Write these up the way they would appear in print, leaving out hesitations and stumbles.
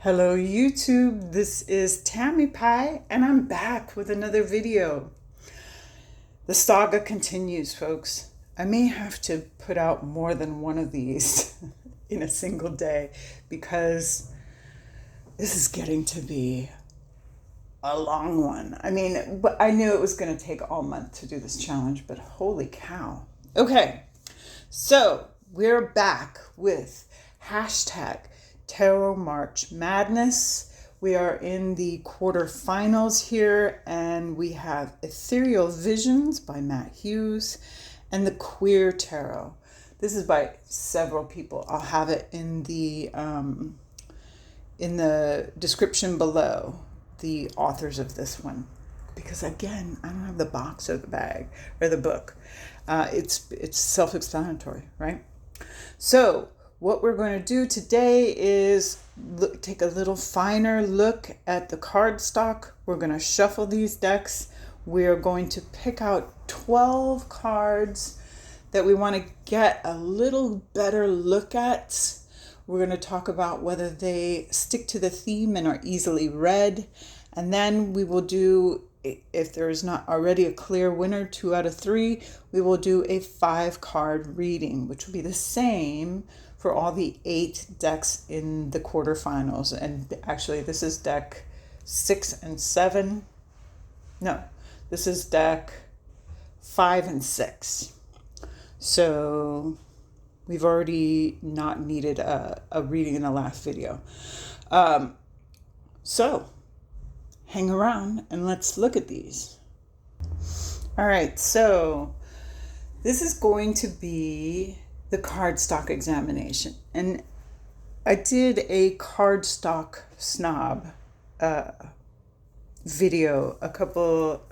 Hello YouTube, this is Tammy Pie and I'm back with another video. The saga continues, folks. I may have to put out more than one of these in a single day because this is getting to be a long one. But I knew it was going to take all month to do this challenge, but holy cow. Okay, so we're back with hashtag Tarot March Madness. We are in the quarterfinals here, and we have Ethereal Visions by Hughes and the Queer Tarot. This is by several people. I'll have it in the description below, the authors of this one, because again, I don't have the box or the bag or the book. It's self-explanatory, right? So what we're going to do today is take a little finer look at the cardstock. We're going to shuffle these decks. We're going to pick out 12 cards that we want to get a little better look at. We're going to talk about whether they stick to the theme and are easily read. And then we will do, if there is not already a clear winner, 2 out of 3, we will do a 5-card reading, which will be the same for all the 8 decks in the quarterfinals. And actually, this is deck 6 and 7. No, this is deck 5 and 6. So we've already not needed a reading in the last video. So hang around and let's look at these. All right, so this is going to be the cardstock examination. And I did a cardstock snob video a couple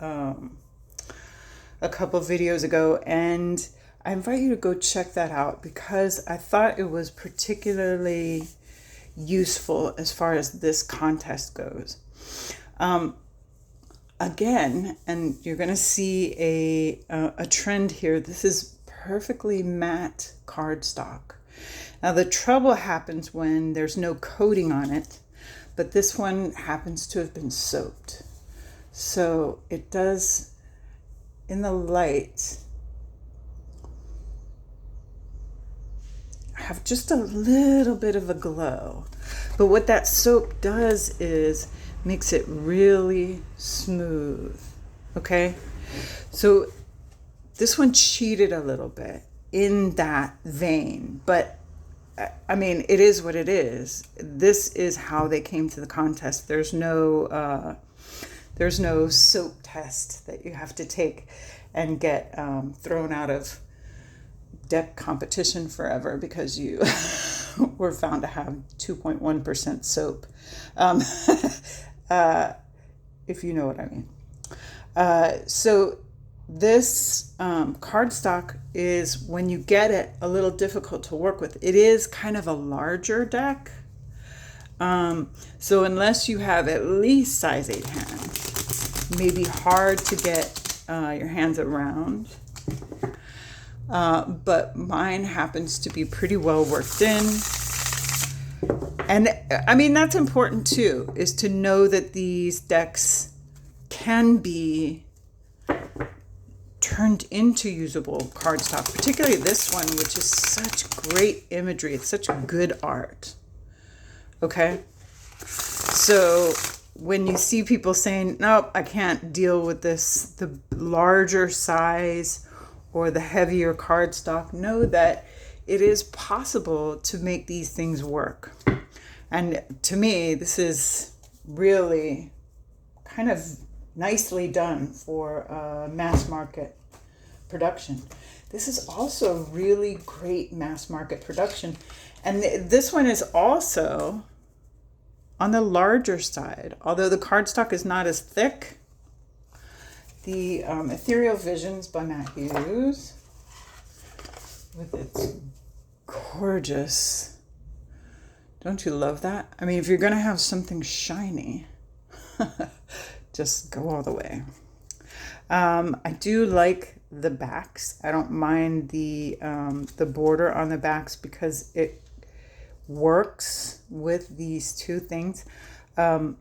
videos ago, and I invite you to go check that out because I thought it was particularly useful as far as this contest goes. Again, and you're going to see a trend here. This is perfectly matte cardstock. Now the trouble happens when there's no coating on it, but this one happens to have been soaked. So it does, in the light, have just a little bit of a glow. But what that soap does is makes it really smooth. Okay? So this one cheated a little bit in that vein, but I mean, it is what it is. This is how they came to the contest. There's no soap test that you have to take and get thrown out of deck competition forever because you were found to have 2.1% soap. If you know what I mean. So this cardstock is, when you get it, a little difficult to work with. It is kind of a larger deck. So unless you have at least size 8 hands, it may be hard to get your hands around. But mine happens to be pretty well worked in. And I mean, that's important too, is to know that these decks can be turned into usable cardstock, particularly this one, which is such great imagery. It's such good art. Okay? So when you see people saying, nope, I can't deal with this, the larger size or the heavier cardstock, know that it is possible to make these things work. And to me, this is really kind of nicely done for mass market production. This is also really great mass market production. And this one is also on the larger side, although the cardstock is not as thick. The Ethereal Visions by Hughes, with its gorgeous, don't you love that? I mean, if you're going to have something shiny, just go all the way. I do like the backs. I don't mind the border on the backs because it works with these two things. I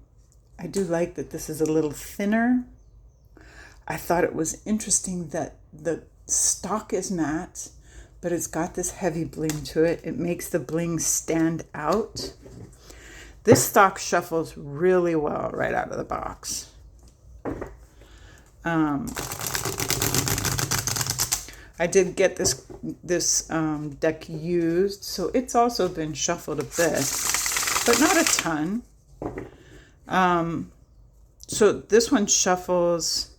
do like that this is a little thinner. I thought it was interesting that the stock is matte, but it's got this heavy bling to it. It makes the bling stand out. This stock shuffles really well right out of the box. I did get this deck used, so it's also been shuffled a bit, but not a ton. So this one shuffles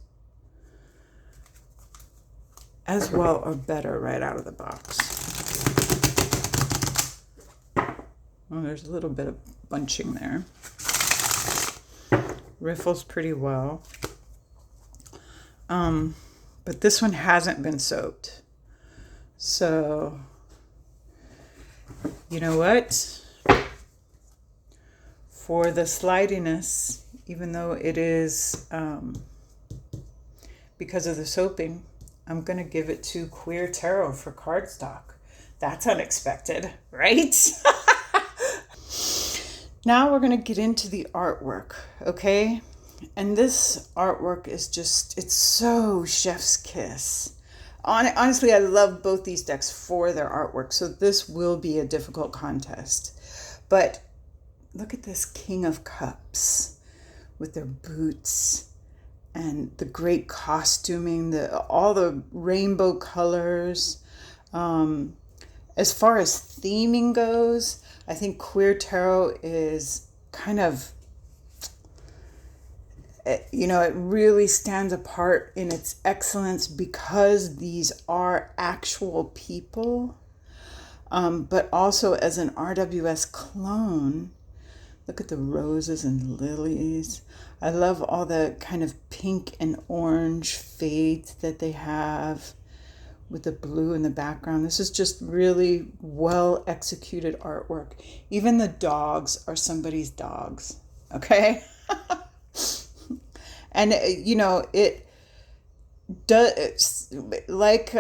as well or better right out of the box. Oh, there's a little bit of bunching there. Riffles pretty well. But this one hasn't been soaked. So, you know what? For the slidiness, even though it is because of the soaping, I'm going to give it to Queer Tarot for cardstock. That's unexpected, right? Now we're going to get into the artwork, okay? And this artwork is just, it's so chef's kiss. Honestly, I love both these decks for their artwork, so this will be a difficult contest. But look at this King of Cups with their boots and the great costuming, all the rainbow colors. As far as theming goes, I think Queer Tarot is kind of, you know, it really stands apart in its excellence because these are actual people, but also as an RWS clone. Look at the roses and lilies. I love all the kind of pink and orange fades that they have with the blue in the background. This is just really well executed artwork. Even the dogs are somebody's dogs, okay? And, you know, it does, like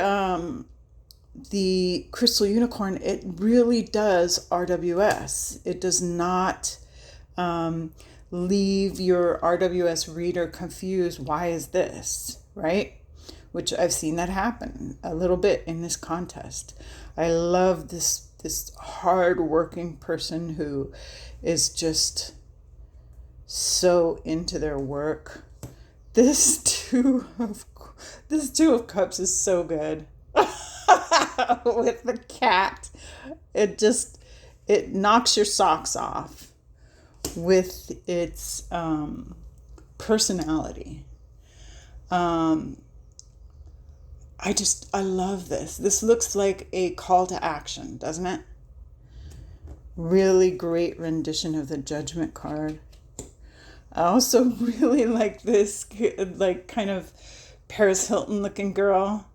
the Crystal Unicorn, it really does RWS. It does not leave your RWS reader confused. Why is this, right? Which I've seen that happen a little bit in this contest. I love this hard-working person who is just so into their work. This two of Cups is so good. With the cat, it knocks your socks off with its personality. I love this. This looks like a call to action, doesn't it? Really great rendition of the Judgment card. I also really like this, like, kind of Paris Hilton looking girl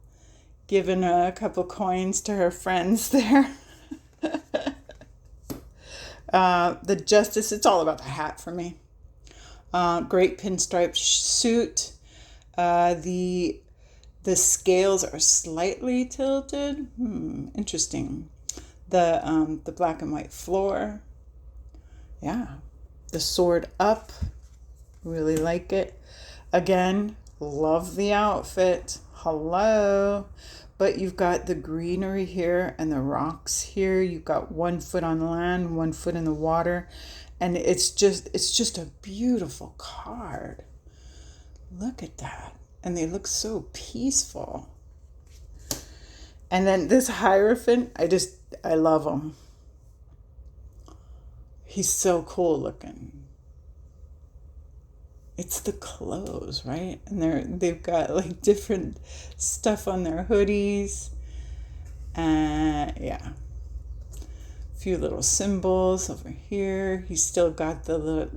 giving a couple coins to her friends there. The Justice, it's all about the hat for me. Great pinstripe suit. The scales are slightly tilted. Interesting. The black and white floor. Yeah. The sword up. Really like it. Again, love the outfit. Hello. But you've got the greenery here and the rocks here. You've got 1 foot on land, 1 foot in the water. And it's just a beautiful card. Look at that. And they look so peaceful. And then this Hierophant, I love him. He's so cool looking. It's the clothes, right? And they've got like different stuff on their hoodies. Yeah. A few little symbols over here. He's still got the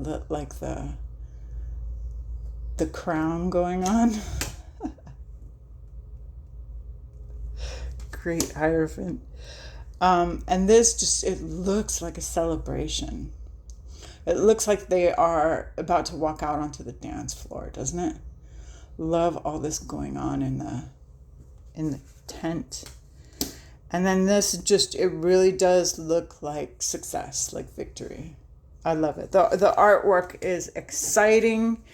crown going on. Great Hierophant. And this it looks like a celebration. It looks like they are about to walk out onto the dance floor, doesn't it? Love all this going on in the tent. And then this just, it really does look like success, like victory. I love it. The artwork is exciting.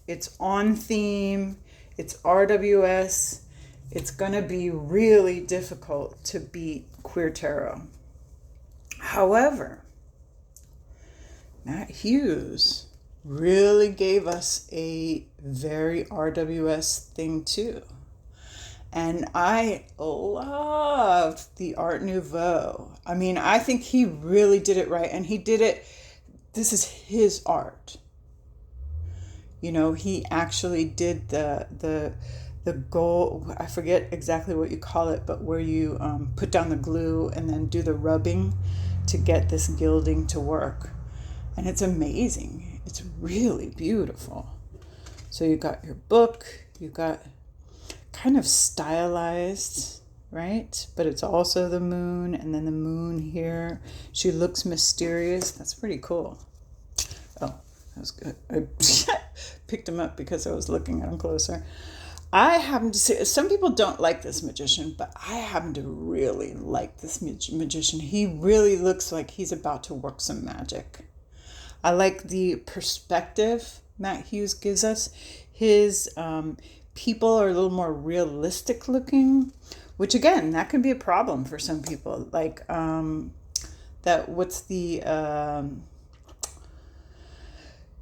It's on theme. It's RWS. It's going to be really difficult to beat Queer Tarot. However, Matt Hughes really gave us a very RWS thing too. And I loved the Art Nouveau. I mean, I think he really did it right. And he did it, this is his art. You know, he actually did the gold, I forget exactly what you call it, but where you put down the glue and then do the rubbing to get this gilding to work. And it's amazing. It's really beautiful. So you got your book, you got kind of stylized, right? But it's also the moon, and then the moon here. She looks mysterious. That's pretty cool. Oh, that was good. I picked him up because I was looking at him closer. I happen to say, some people don't like this magician, but I happen to really like this magician. He really looks like he's about to work some magic. I like the perspective Matt Hughes gives us. His people are a little more realistic looking, which again, that can be a problem for some people. Like that, what's the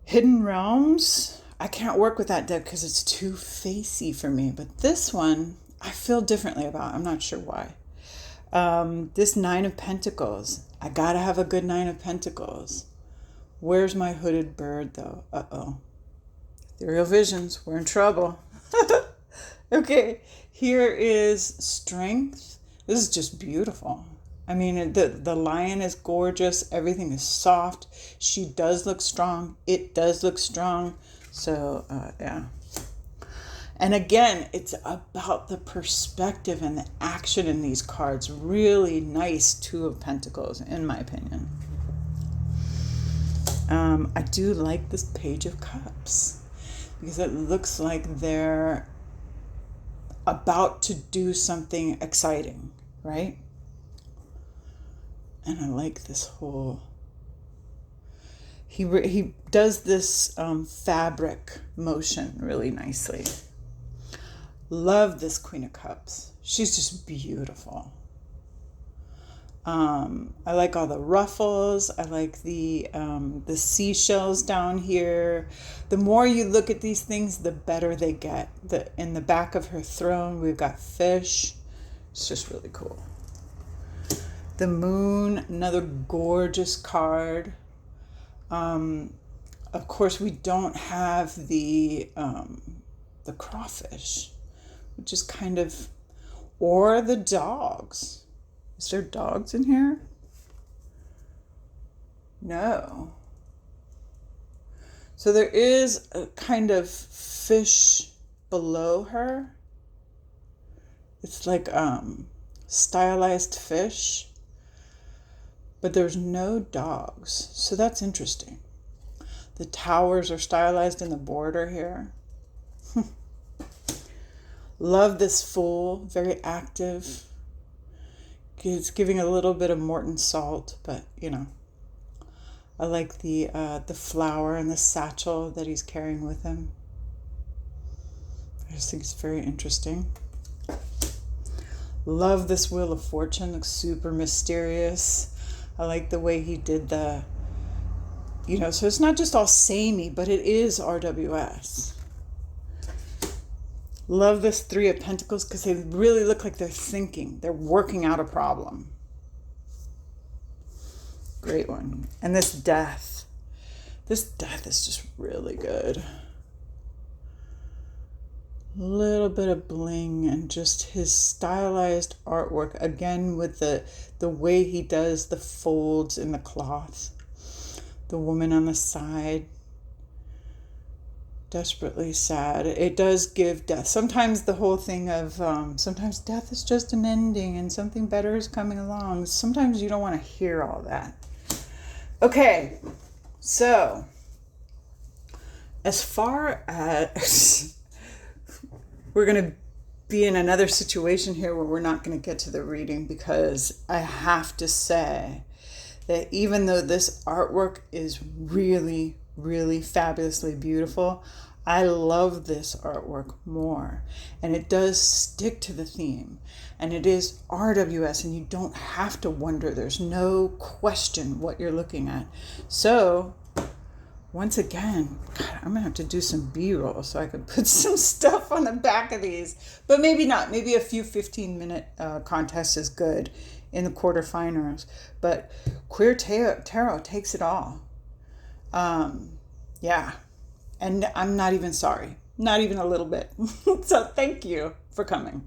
Hidden Realms? I can't work with that deck because it's too facey for me. But this one, I feel differently about. I'm not sure why. This Nine of Pentacles. I gotta have a good Nine of Pentacles. Where's my hooded bird though? Uh-oh. Ethereal Visions. We're in trouble. Okay, here is Strength. This is just beautiful. I mean, the lion is gorgeous. Everything is soft. She does look strong. It does look strong. So, yeah. And again, it's about the perspective and the action in these cards. Really nice Two of Pentacles, in my opinion. I do like this Page of Cups because it looks like they're about to do something exciting, right? And I like this whole, he does this fabric motion really nicely. Love this Queen of Cups. She's just beautiful. I like all the ruffles. I like the seashells down here. The more you look at these things, the better they get. In the back of her throne, we've got fish. It's just really cool. The moon, another gorgeous card. Of course, we don't have the crawfish, which is kind of, or the dogs. Is there dogs in here? No. So there is a kind of fish below her. It's like stylized fish, but there's no dogs. So that's interesting. The towers are stylized in the border here. Love this Fool, very active. It's giving a little bit of Morton salt, but you know, I like the flower and the satchel that he's carrying with him. I just think it's very interesting. Love this Wheel of Fortune, looks super mysterious. I like the way he did the, you know, so it's not just all samey, but it is RWS. Love this Three of Pentacles because they really look like they're thinking. They're working out a problem. Great one. And this Death. This Death is just really good. A little bit of bling and just his stylized artwork. Again, with the way he does the folds in the cloth. The woman on the side. Desperately sad. It does give death. Sometimes the whole thing of, sometimes death is just an ending and something better is coming along. Sometimes you don't want to hear all that. Okay, so as far as we're going to be in another situation here where we're not going to get to the reading, because I have to say that even though this artwork is really, really fabulously beautiful, I love this artwork more. And it does stick to the theme. And it is RWS, and you don't have to wonder. There's no question what you're looking at. So, once again, God, I'm going to have to do some B-roll so I can put some stuff on the back of these. But maybe not. Maybe a few 15-minute contests is good in the quarterfinals. But Queer Tarot takes it all. Yeah. And I'm not even sorry. Not even a little bit. So thank you for coming.